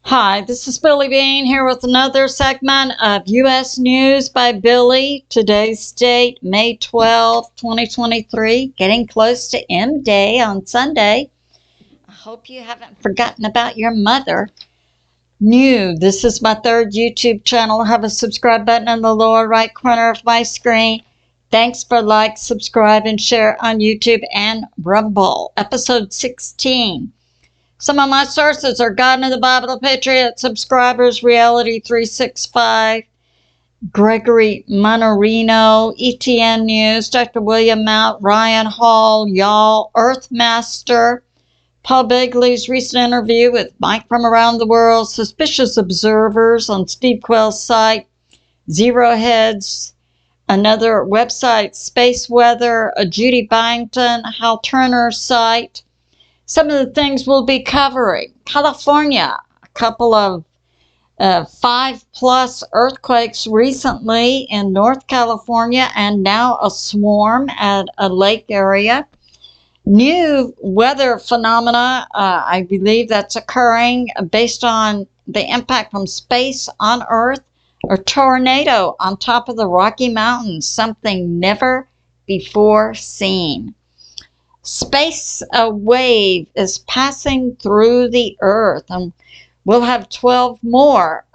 Hi, this is Billie Beene here with another segment of U.S. News by Billie. Today's date, May 12, 2023, getting close to M Day on Sunday. I hope you haven't forgotten about your mother. This is my third YouTube channel. I have a subscribe button in the lower right corner of my screen. Thanks for like, subscribe, and share on YouTube and Rumble. Episode 16. Some of my sources are God in the Bible, The Patriot, Subscribers, Reality 365, Gregory Mannarino, ETN News, Dr. William Mount, Ryan Hall, Y'all, Earthmaster, Paul Begley's recent interview with Mike from around the world, Suspicious Observers on Steve Quayle's site, Zero Heads, another website, Space Weather, Judy Byington, Hal Turner's site. Some of the things we'll be covering. California, a couple of 5+ earthquakes recently in North California, and now a swarm at a lake area. New weather phenomena, I believe that's occurring based on the impact from space on Earth. A tornado on top of the Rocky Mountains, something never before seen. Space wave is passing through the Earth, and we'll have 12 more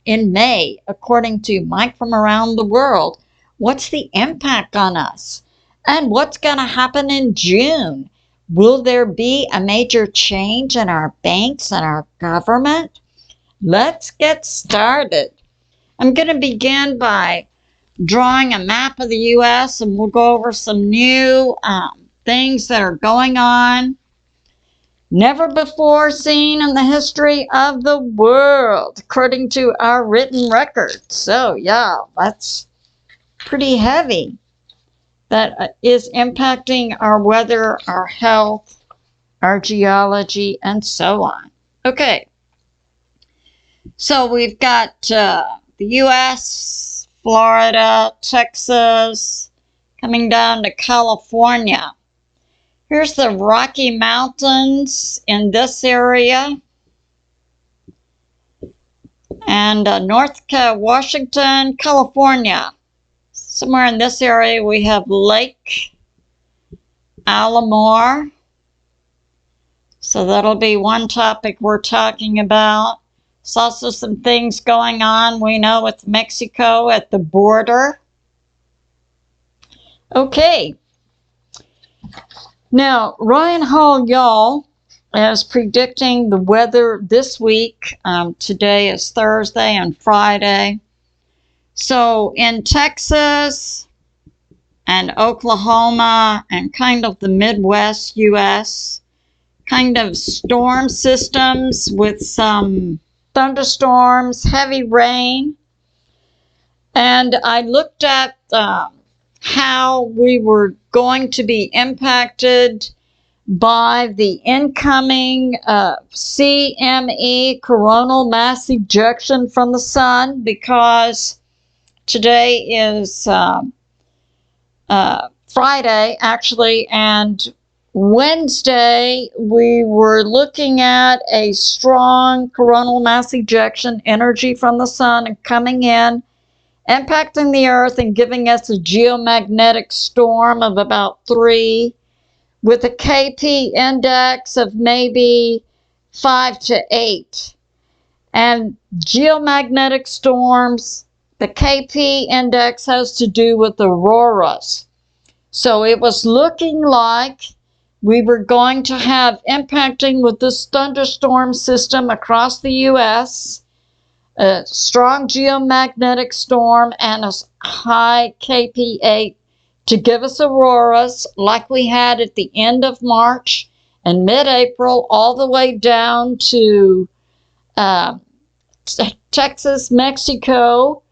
in May, according to Mike from around the world. What's the impact on us? And what's going to happen in June? Will there be a major change in our banks and our government? Let's get started. I'm going to begin by drawing a map of the U.S., and we'll go over some new things that are going on, never before seen in the history of the world, according to our written record. So, yeah, that's pretty heavy. That is impacting our weather, our health, our geology, and so on. Okay. So we've got the U.S., Florida, Texas, coming down to California. Here's the Rocky Mountains in this area. And North Washington, California. Somewhere in this area we have Lake Alamo. So that'll be one topic we're talking about. There's also some things going on, we know, with Mexico at the border. Okay. Now, Ryan Hall, y'all, is predicting the weather this week. Today is Thursday and Friday. So in Texas and Oklahoma and kind of the Midwest U.S., kind of storm systems with some thunderstorms, heavy rain. And I looked at how we were going to be impacted by the incoming CME, coronal mass ejection from the sun, because today is Friday, actually, and Wednesday we were looking at a strong coronal mass ejection energy from the sun coming in, impacting the Earth and giving us a geomagnetic storm of about 3, with a KP index of maybe 5 to 8. And geomagnetic storms, the KP index has to do with auroras. So it was looking like we were going to have impacting with this thunderstorm system across the U.S., a strong geomagnetic storm and a high KP8 to give us auroras like we had at the end of March and mid-April, all the way down to Texas, Mexico.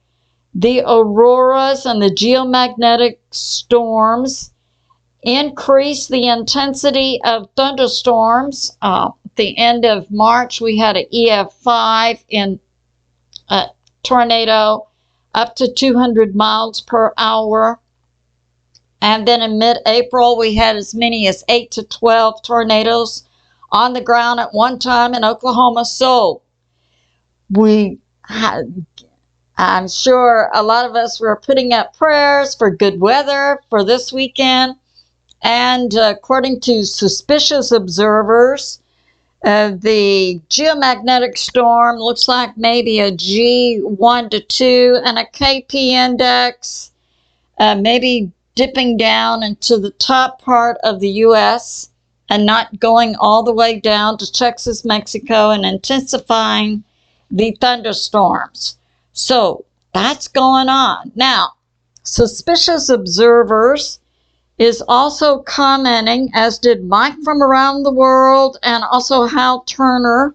The auroras and the geomagnetic storms increase the intensity of thunderstorms. At the end of March, we had an EF5 in a tornado up to 200 miles per hour. And then in mid-April, we had as many as 8 to 12 tornadoes on the ground at one time in Oklahoma. So we had, I'm sure a lot of us were putting up prayers for good weather for this weekend. And according to suspicious observers, the geomagnetic storm looks like maybe a G1 to 2 and a KP index, maybe dipping down into the top part of the U.S. and not going all the way down to Texas, Mexico, and intensifying the thunderstorms. So that's going on. Now, suspicious observers is also commenting, as did Mike from around the world and also Hal Turner,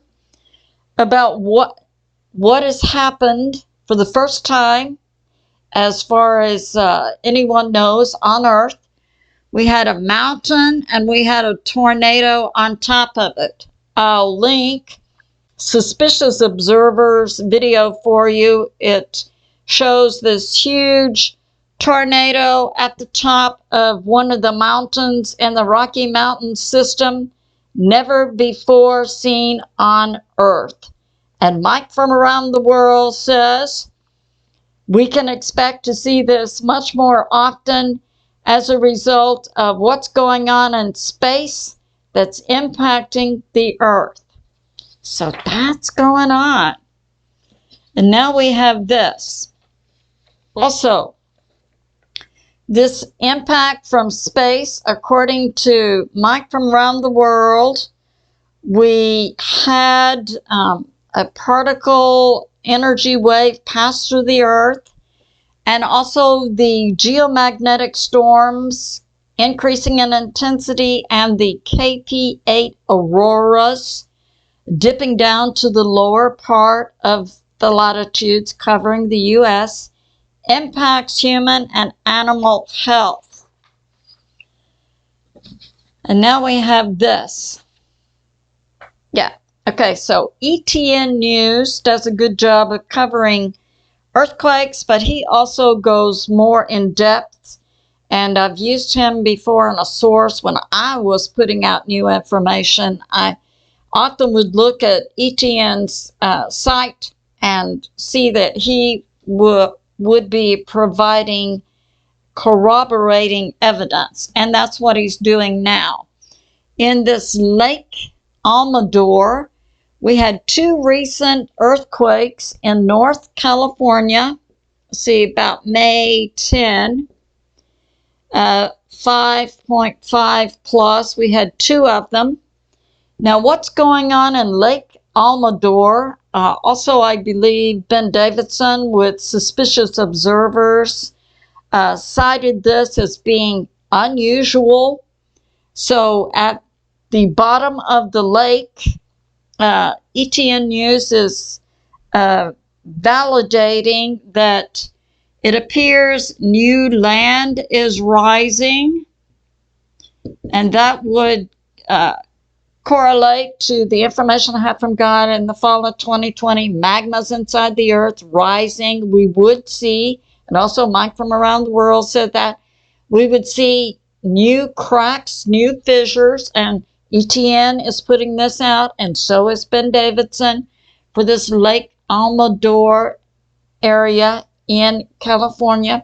about what has happened for the first time, as far as anyone knows, on Earth. We had a mountain and we had a tornado on top of it. I'll link Suspicious Observers video for you. It shows this huge tornado at the top of one of the mountains in the Rocky Mountain system, never before seen on Earth. And Mike from around the world says we can expect to see this much more often as a result of what's going on in space that's impacting the Earth. So that's going on. And now we have this. Also, this impact from space, according to Mike from around the world, we had a particle energy wave pass through the Earth, and also the geomagnetic storms increasing in intensity and the KP8 auroras dipping down to the lower part of the latitudes covering the U.S. impacts human and animal health. And now we have this. Yeah, okay, so ETN News does a good job of covering earthquakes, but he also goes more in depth. And I've used him before in a source when I was putting out new information. I often would look at ETN's site and see that he would be providing corroborating evidence, and that's what he's doing now. In this Lake Almador, we had two recent earthquakes in North California, see, about May 10, 5.5 plus. We had two of them. Now, what's going on in Lake Almador? Also, I believe Ben Davidson with Suspicious Observers cited this as being unusual. So at the bottom of the lake, ETN News is validating that it appears new land is rising, and that would correlate to the information I have from God in the fall of 2020, magmas inside the earth rising. We would see, and also Mike from around the world said that, we would see new cracks, new fissures, and ETN is putting this out, and so is Ben Davidson, for this Lake Almador area in California.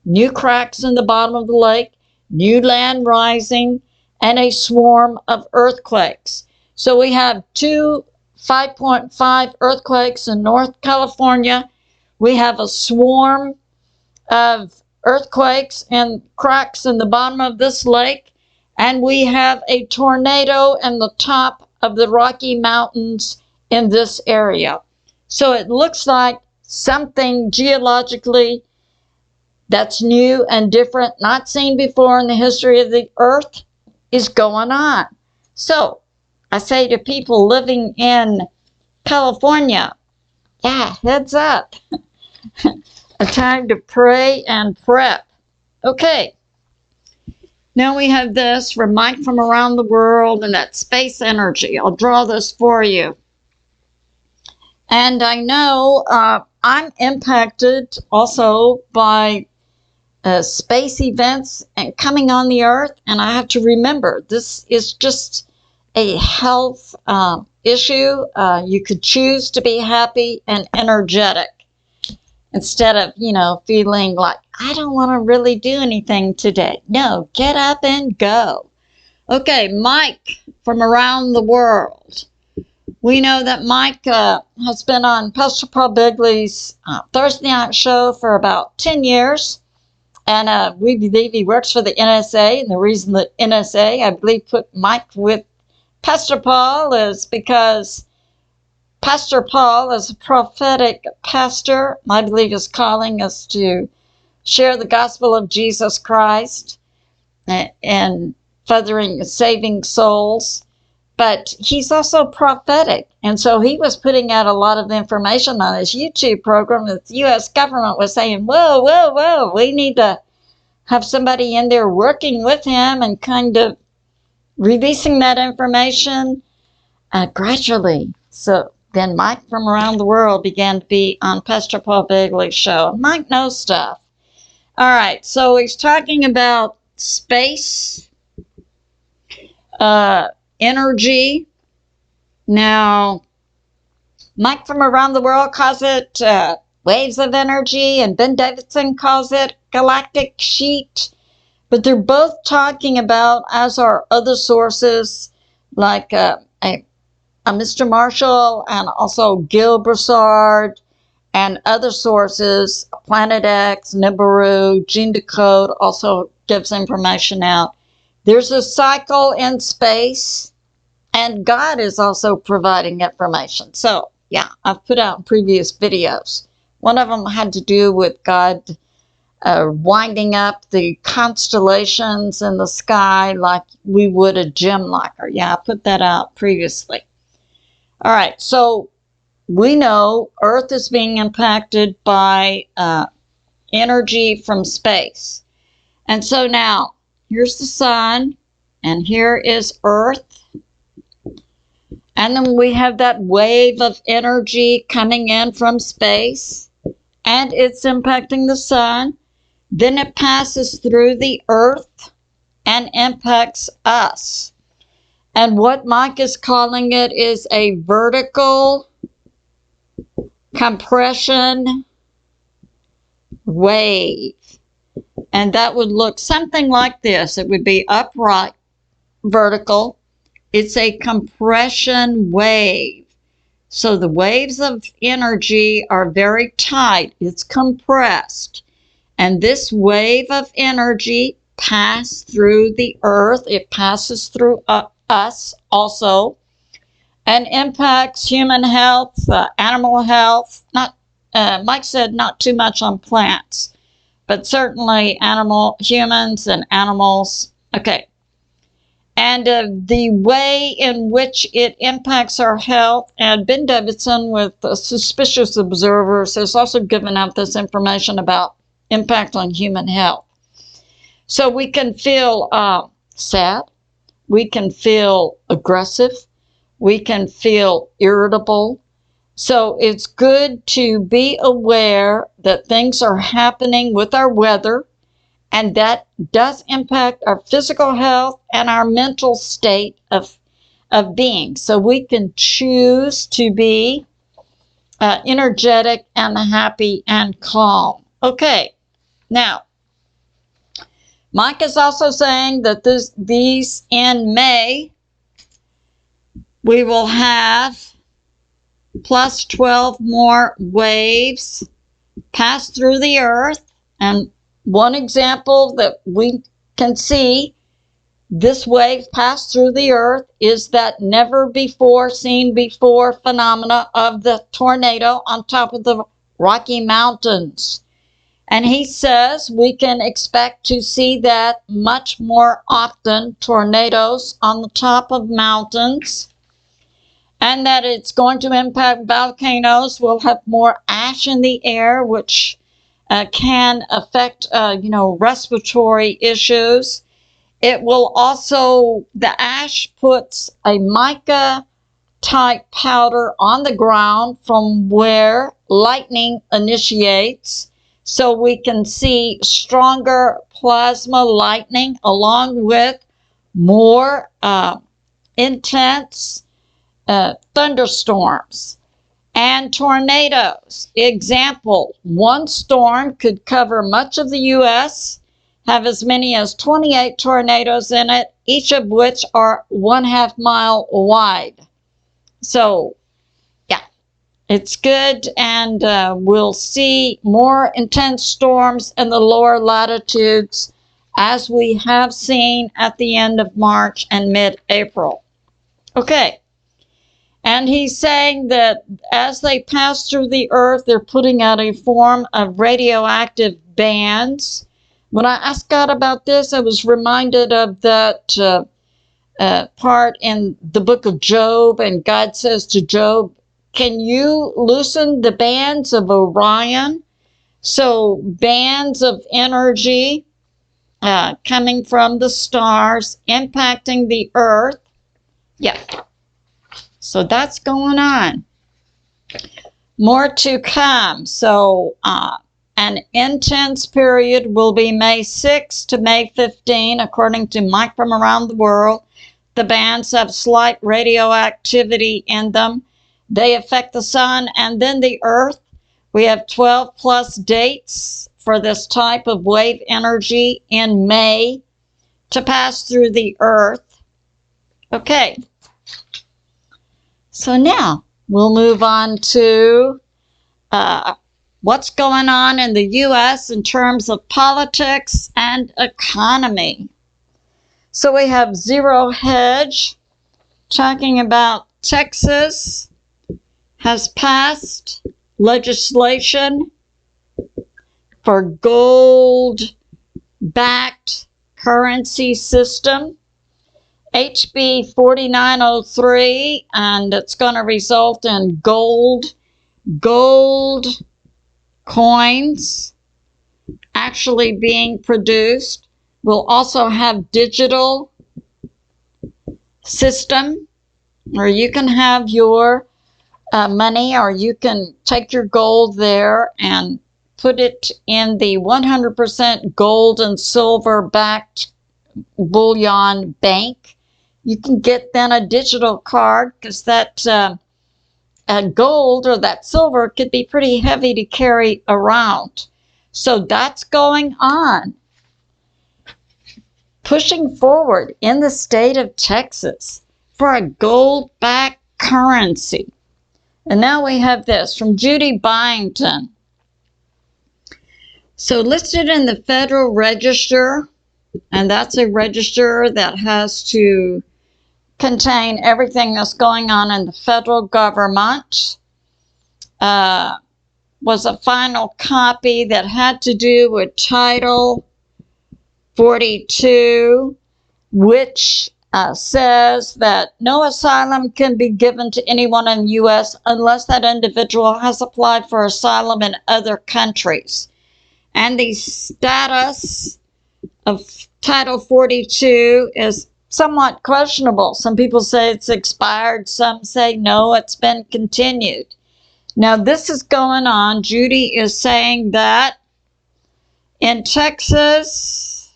New cracks in the bottom of the lake, new land rising, and a swarm of earthquakes. So we have two 5.5 earthquakes in North California. We have a swarm of earthquakes and cracks in the bottom of this lake. And we have a tornado in the top of the Rocky Mountains in this area. So it looks like something geologically that's new and different, not seen before in the history of the earth, is going on. So I say to people living in California, yeah, heads up. A time to pray and prep. Okay. Now we have this from Mike from around the world and that space energy. I'll draw this for you. And I know I'm impacted also by space events and coming on the earth. And I have to remember, this is just a health issue, you could choose to be happy and energetic instead of, feeling like, I don't want to really do anything today. No, get up and go. Okay, Mike from around the world. We know that Mike has been on Pastor Paul Begley's Thursday night show for about 10 years. And we believe he works for the NSA. And the reason the NSA, I believe, put Mike with Pastor Paul is because Pastor Paul is a prophetic pastor. I believe his calling is to share the gospel of Jesus Christ and furthering saving souls. But he's also prophetic. And so he was putting out a lot of information on his YouTube program that the U.S. government was saying, whoa, we need to have somebody in there working with him and kind of releasing that information gradually. So then Mike from around the world began to be on Pastor Paul Begley's show. Mike knows stuff. All right, so he's talking about space, energy. Now, Mike from around the world calls it waves of energy, and Ben Davidson calls it galactic sheet. But they're both talking about, as are other sources, like Mr. Marshall and also Gil Broussard and other sources, Planet X, Nibiru, Gene Decode also gives information out. There's a cycle in space, and God is also providing information. So, yeah, I've put out previous videos. One of them had to do with God winding up the constellations in the sky like we would a gem locker. Yeah, I put that out previously. All right, so we know Earth is being impacted by energy from space. And so now, here's the sun, and here is Earth. And then we have that wave of energy coming in from space, and it's impacting the sun. Then it passes through the Earth and impacts us. And what Mike is calling it is a vertical compression wave. And that would look something like this. It would be upright, vertical. It's a compression wave. So the waves of energy are very tight. It's compressed. And this wave of energy passed through the Earth. It passes through us also and impacts human health, animal health. Mike said not too much on plants, but certainly humans and animals. Okay. And the way in which it impacts our health, and Ben Davidson with Suspicious Observers has also given out this information about impact on human health. So we can feel sad, we can feel aggressive, we can feel irritable. So it's good to be aware that things are happening with our weather, and that does impact our physical health and our mental state of being. So we can choose to be energetic and happy and calm. Okay, now, Mike is also saying that these in May, we will have plus 12 more waves pass through the Earth. And one example that we can see this wave pass through the Earth is that never before seen before phenomena of the tornado on top of the Rocky Mountains. And he says we can expect to see that much more often, tornadoes on the top of mountains, and that it's going to impact volcanoes. We'll have more ash in the air, which can affect, respiratory issues. It will also, the ash puts a mica type powder on the ground from where lightning initiates. So we can see stronger plasma lightning along with more intense thunderstorms and tornadoes. Example, one storm could cover much of the U.S., have as many as 28 tornadoes in it, each of which are 1/2 mile wide. So, yeah, it's good, and we'll see more intense storms in the lower latitudes as we have seen at the end of March and mid-April. Okay. And he's saying that as they pass through the earth, they're putting out a form of radioactive bands. When I asked God about this, I was reminded of that part in the book of Job, and God says to Job, can you loosen the bands of Orion? So bands of energy coming from the stars, impacting the earth. Yeah. So that's going on. More to come. So an intense period will be May 6 to May 15, according to Mike from Around the World. The bands have slight radioactivity in them. They affect the sun and then the earth. We have 12 plus dates for this type of wave energy in May to pass through the earth. Okay. So now we'll move on to what's going on in the U.S. in terms of politics and economy. So we have Zero Hedge talking about Texas has passed legislation for gold-backed currency system. HB 4903, and it's going to result in gold coins actually being produced. We'll also have digital system where you can have your money, or you can take your gold there and put it in the 100% gold and silver backed bullion bank. You can get then a digital card, because that gold or that silver could be pretty heavy to carry around. So that's going on. Pushing forward in the state of Texas for a gold-backed currency. And now we have this from Judy Byington. So listed in the Federal Register, and that's a register that has to contain everything that's going on in the federal government, was a final copy that had to do with Title 42, which says that no asylum can be given to anyone in the U.S. unless that individual has applied for asylum in other countries. And the status of Title 42 is somewhat questionable. Some people say it's expired. Some say no, it's been continued. Now this is going on. Judy is saying that in Texas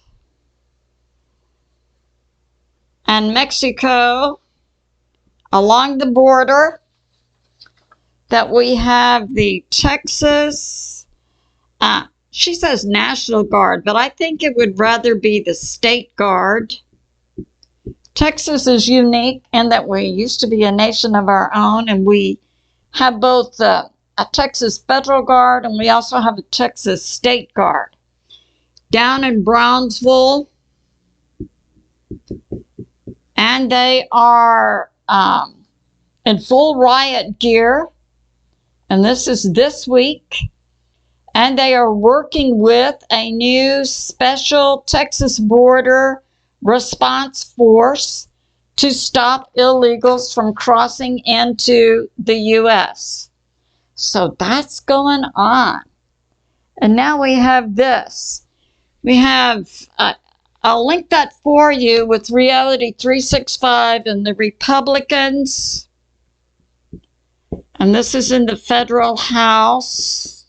and Mexico, along the border, that we have the Texas, she says National Guard, but I think it would rather be the State Guard. Texas is unique in that we used to be a nation of our own, and we have both a Texas Federal Guard, and we also have a Texas State Guard. Down in Brownsville, and they are in full riot gear, and this is this week, and they are working with a new special Texas border response force to stop illegals from crossing into the U.S. So that's going on. And now we have this. We have, I'll link that for you with Reality 365 and the Republicans. And this is in the federal House,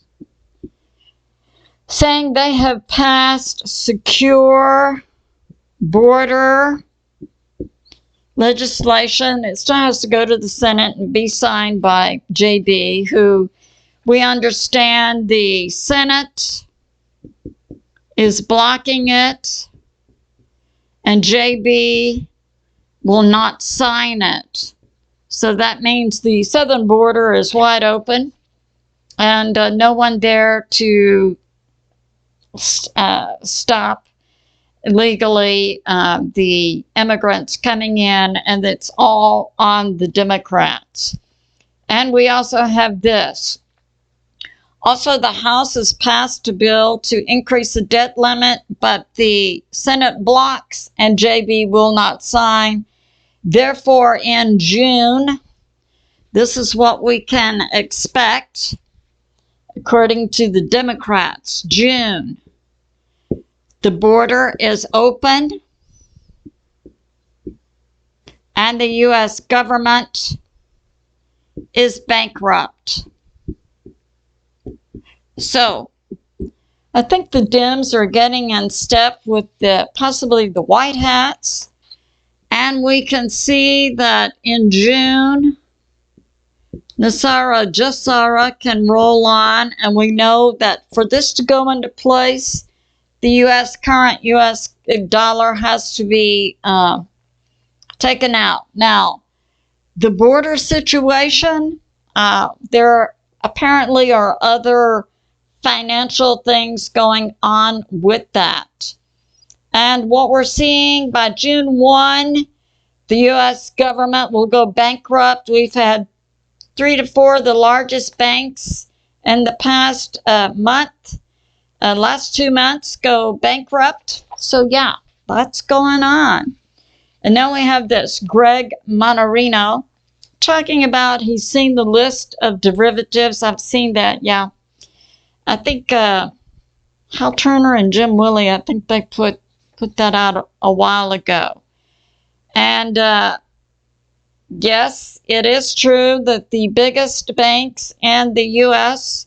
saying they have passed secure border legislation. It still has to go to the Senate and be signed by JB, who we understand the Senate is blocking it, and JB will not sign it. So that means the southern border is wide open, and no one there to stop illegally the immigrants coming in, and it's all on the Democrats. And we also have this. Also, the House has passed a bill to increase the debt limit, but the Senate blocks and JB will not sign. Therefore, in June, this is what we can expect, according to the Democrats. June, the border is open, and the U.S. government is bankrupt. So, I think the Dems are getting in step with possibly the White Hats, and we can see that in June, Nasara Jassara can roll on, and we know that for this to go into place, the current U.S. dollar has to be taken out. Now, the border situation, there apparently are other financial things going on with that. And what we're seeing by June 1, the U.S. government will go bankrupt. We've had 3 to 4 of the largest banks in the past last 2 months go bankrupt. So yeah, that's going on. And now we have this G Mannarino talking about he's seen the list of derivatives. I've seen that, yeah. I think Hal Turner and Jim Willie, I think they put that out a while ago. And yes, it is true that the biggest banks in the U.S.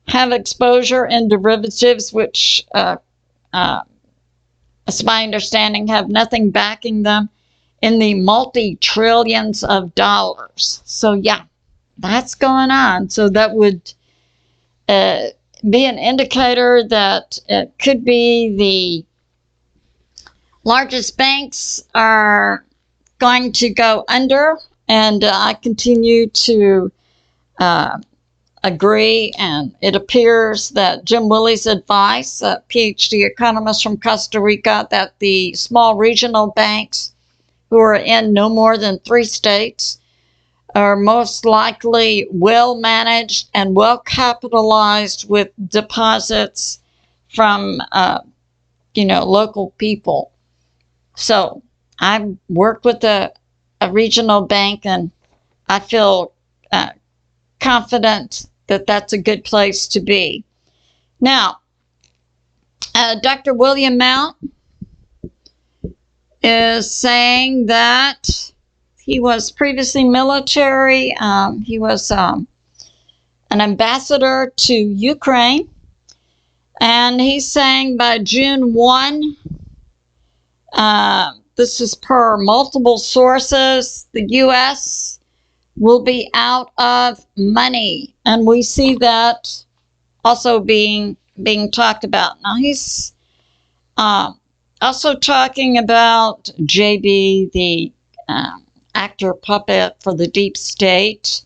have exposure in derivatives, which, as my understanding, have nothing backing them in the multi-trillions of dollars. So yeah, that's going on. So that would be an indicator that it could be the largest banks are going to go under, and I continue to agree, and it appears that Jim Willie's advice, a PhD economist from Costa Rica, that the small regional banks who are in no more than 3 states are most likely well managed and well capitalized with deposits from local people. So I work with a regional bank, and I feel confident that that's a good place to be. Now, Dr. William Mount is saying that he was previously military. He was an ambassador to Ukraine. And he's saying by June 1, this is per multiple sources, the U.S. will be out of money. And we see that also being talked about. Now, he's also talking about JB, the actor puppet for the deep state,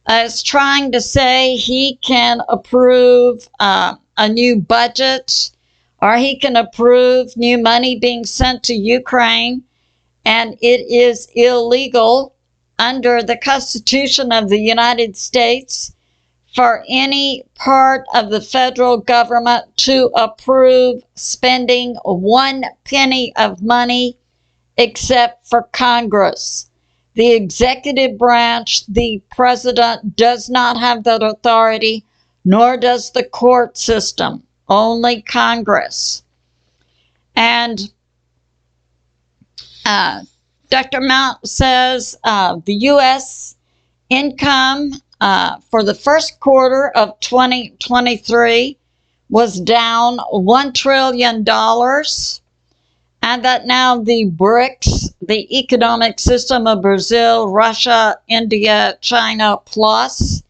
is trying to say he can approve a new budget, or he can approve new money being sent to Ukraine, and it is illegal under the Constitution of the United States for any part of the federal government to approve spending 1 penny of money except for Congress. The executive branch, the president, does not have that authority, nor does the court system, only Congress. And Dr. Mount says the U.S. income for the first quarter of 2023 was down $1 trillion. and that now the BRICS, the economic system of Brazil, Russia, India, China plus,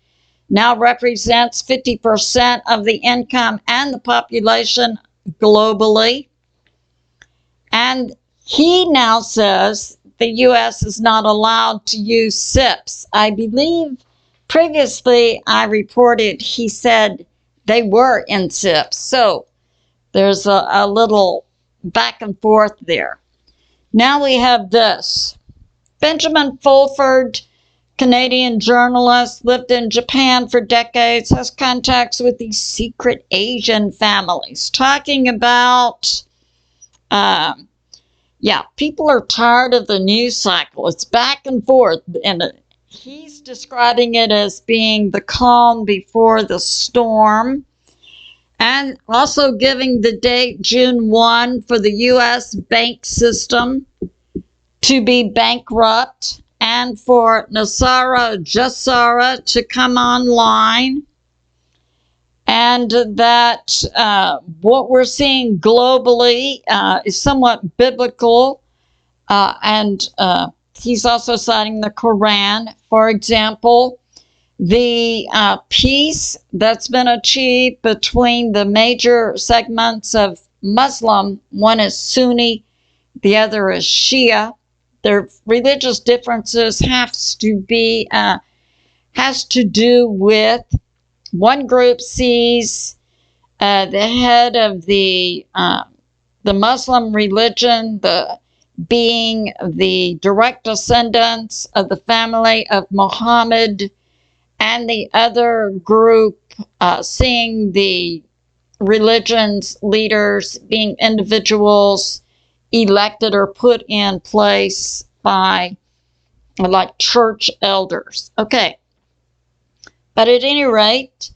now represents 50% of the income and the population globally. And he now says the U.S. is not allowed to use SIPs. I believe previously I reported he said they were in SIPs. So there's a little back and forth there. Now we have this. Benjamin Fulford, Canadian journalist, lived in Japan for decades, has contacts with these secret Asian families, talking about, people are tired of the news cycle. It's back and forth, and he's describing it as being the calm before the storm, and also giving the date June 1 for the U.S. bank system to be bankrupt, and for Nasara Jassara to come online, and that what we're seeing globally is somewhat biblical, and he's also citing the Quran. For example, the peace that's been achieved between the major segments of Muslim, one is Sunni, the other is Shia. Their religious differences has to do with one group sees the head of the Muslim religion being the direct descendants of the family of Muhammad, and the other group seeing the religion's leaders being individuals elected or put in place by like church elders. Okay. But at any rate,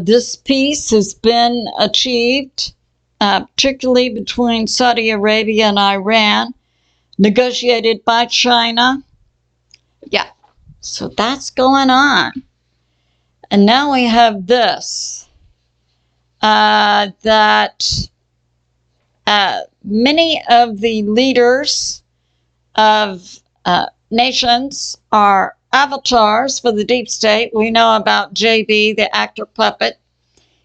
this peace has been achieved, particularly between Saudi Arabia and Iran, negotiated by China. Yeah, so that's going on. And now we have this, that many of the leaders of nations are avatars for the deep state. We know about JB, the actor puppet.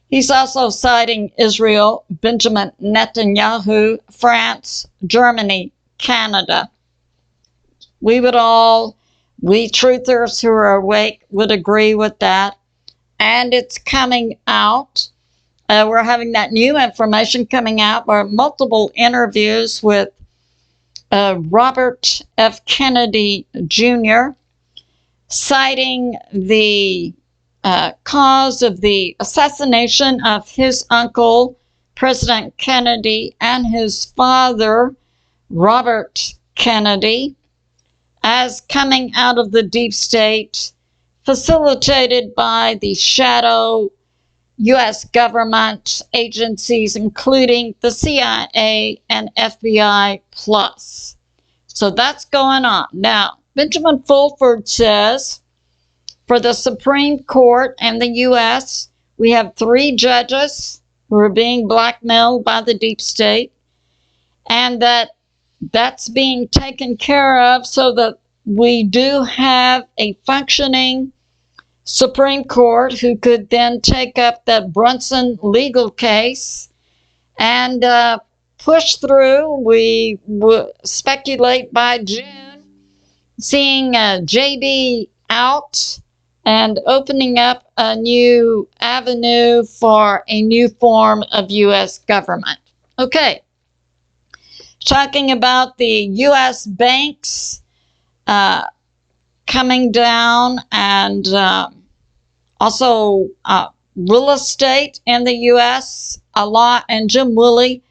He's also citing Israel, Benjamin Netanyahu, France, Germany, Canada. We truthers who are awake would agree with that. And it's coming out. We're having that new information coming out where multiple interviews with Robert F. Kennedy Jr., citing the cause of the assassination of his uncle, President Kennedy, and his father, Robert Kennedy, as coming out of the deep state, facilitated by the shadow U.S. government agencies, including the CIA and FBI plus. So that's going on. Now, Benjamin Fulford says, for the Supreme Court and the U.S., we have 3 judges who are being blackmailed by the deep state, and that's being taken care of so that we do have a functioning Supreme Court who could then take up that Brunson legal case and push through. We speculate by June, seeing JB out and opening up a new avenue for a new form of U.S. government. Okay, talking about the U.S. banks coming down, and also real estate in the U.S. a lot, and Jim Willie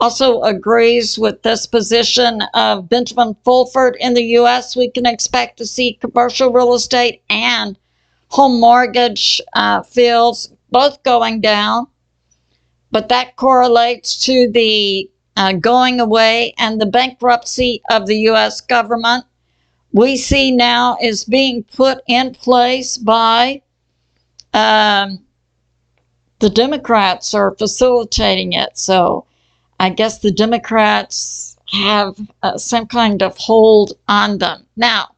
also agrees with this position of Benjamin Fulford. In the U.S., we can expect to see commercial real estate and home mortgage fields both going down, but that correlates to the going away and the bankruptcy of the U.S. government. We see now is being put in place by the Democrats are facilitating it. So I guess the Democrats have some kind of hold on them. Now,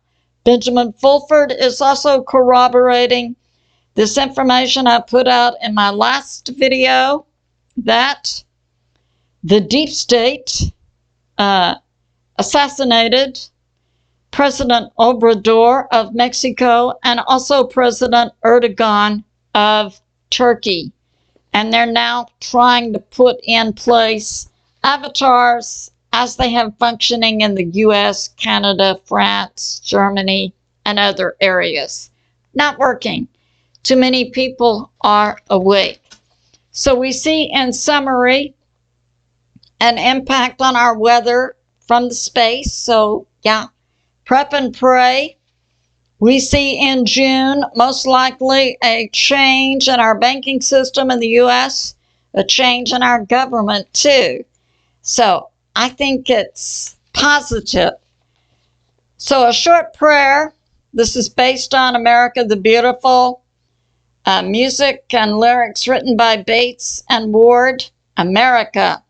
Benjamin Fulford is also corroborating this information I put out in my last video, that the deep state assassinated President Obrador of Mexico and also President Erdogan of Turkey. And they're now trying to put in place avatars as they have functioning in the US, Canada, France, Germany, and other areas. Not working. Too many people are awake. So we see in summary an impact on our weather from the space. So yeah, prep and pray. We see in June, most likely, a change in our banking system in the U.S., a change in our government, too. So I think it's positive. So a short prayer. This is based on America the Beautiful. Music and lyrics written by Bates and Ward. America,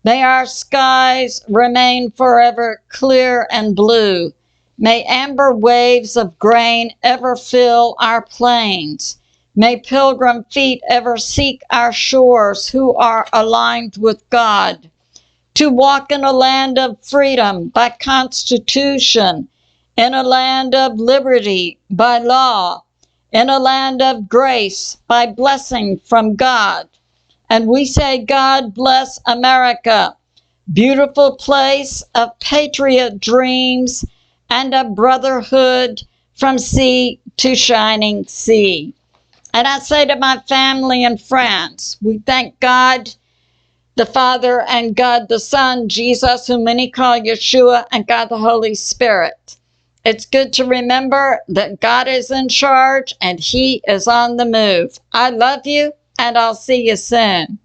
may our skies remain forever clear and blue. May amber waves of grain ever fill our plains. May pilgrim feet ever seek our shores who are aligned with God. To walk in a land of freedom by constitution, in a land of liberty by law, in a land of grace by blessing from God. And we say, God bless America, beautiful place of patriot dreams and a brotherhood from sea to shining sea. And I say to my family and friends, we thank God the Father and God the Son, Jesus, whom many call Yeshua, and God the Holy Spirit. It's good to remember that God is in charge and He is on the move. I love you, and I'll see you soon.